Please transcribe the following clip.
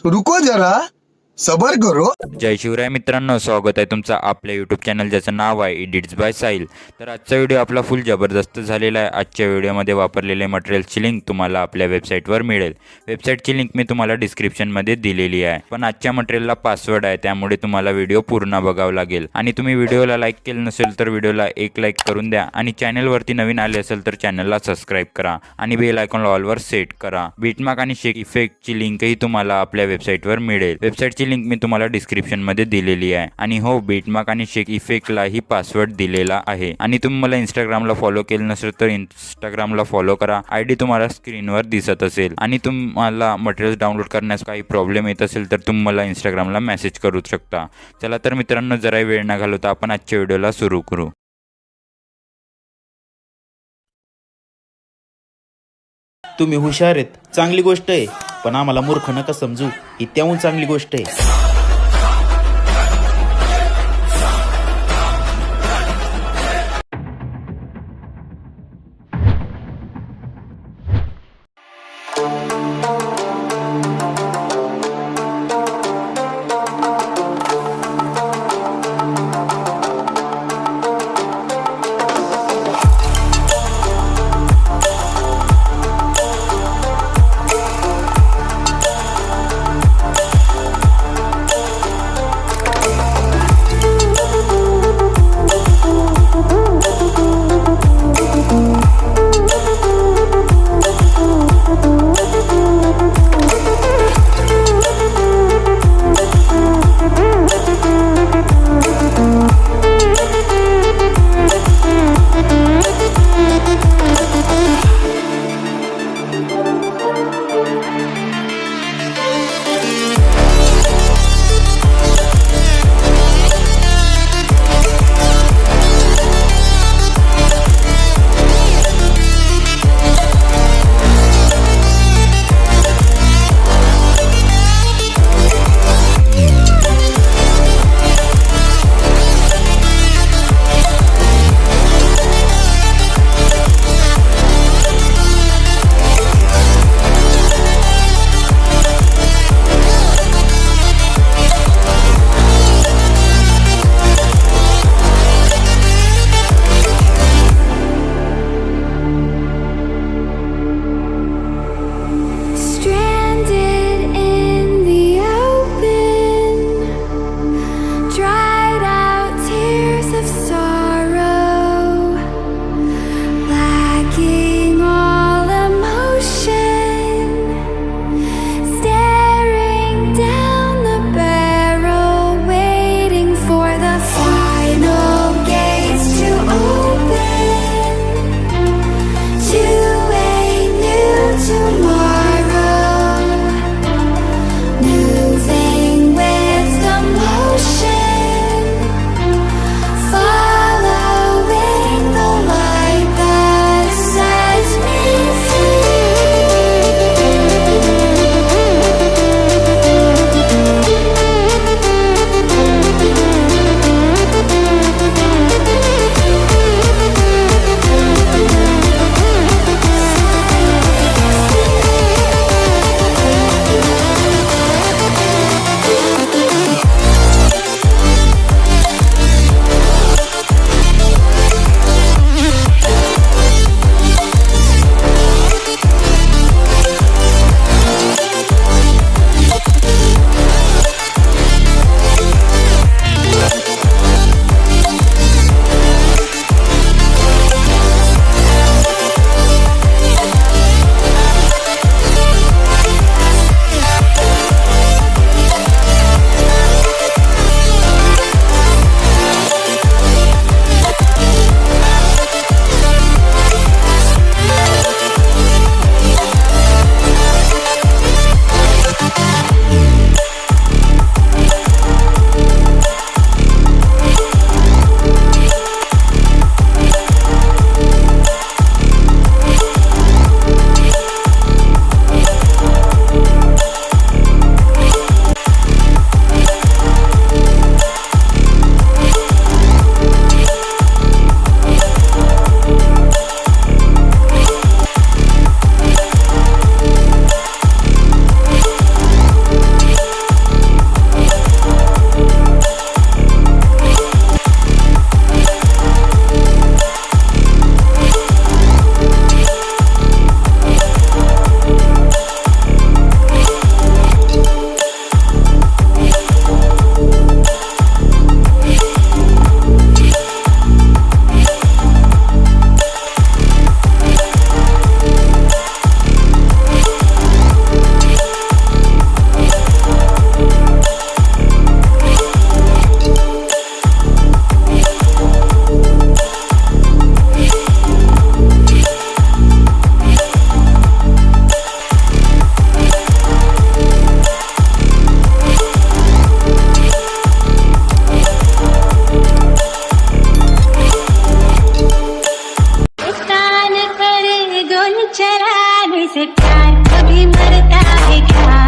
रुको जरा सबर करो। जय शिवराय मित्रांनो, स्वागत आहे तुमचं आपल्या यूट्यूब चॅनल ज्याचं नाव आहे एडिट्स बाय साहिल। तर आजचा व्हिडिओ आपला फुल जबरदस्त झालेला आहे। आजच्या व्हिडिओमध्ये वापरलेले मटेरियल्सची लिंक तुम्हाला आपल्या वेबसाईटवर मिळेल। वेबसाईटची लिंक मी तुम्हाला डिस्क्रिप्शनमध्ये दिलेली आहे, पण आजच्या मटेरियलला पासवर्ड आहे, त्यामुळे तुम्हाला व्हिडिओ पूर्ण बघावा लागेल। आणि तुम्ही व्हिडिओला लाईक केलं नसेल तर व्हिडिओला एक लाईक करून द्या आणि चॅनलवरती नवीन आले असेल तर चॅनलला सबस्क्राईब करा आणि बेल आयकॉनला ऑलवर सेट करा। बीटमार्क आणि शेक इफेक्टची लिंकही तुम्हाला आपल्या वेबसाईटवर मिळेल। वेबसाईटची लिंक मी तुम्हाला डिस्क्रिप्शन मध्ये दिलेली आहे। आणि हो, बीटमार्क आणि शेक इफेक्टलाही पासवर्ड दिलेला आहे। आणि तुम्ही मला इंस्टाग्रामला फॉलो केलं नसेल तर इंस्टाग्रामला फॉलो करा, आयडी तुम्हाला स्क्रीनवर दिसत असेल। आणि तुम्हाला मटेरियल डाउनलोड करण्यास काही प्रॉब्लेम येत असेल तर तुम्ही मला इंस्टाग्रामला मेसेज करू शकता। चला तर मित्रांनो, जरा वेळ न घालवता आपण आजच्या व्हिडिओला सुरू करू। तुम्ही हुशार आहेत, चांगली गोष्ट आहे, पण आम्हाला मूर्ख नका समजू, ही त्याहून चांगली गोष्ट आहे। से प्यार कभी मरता है क्या?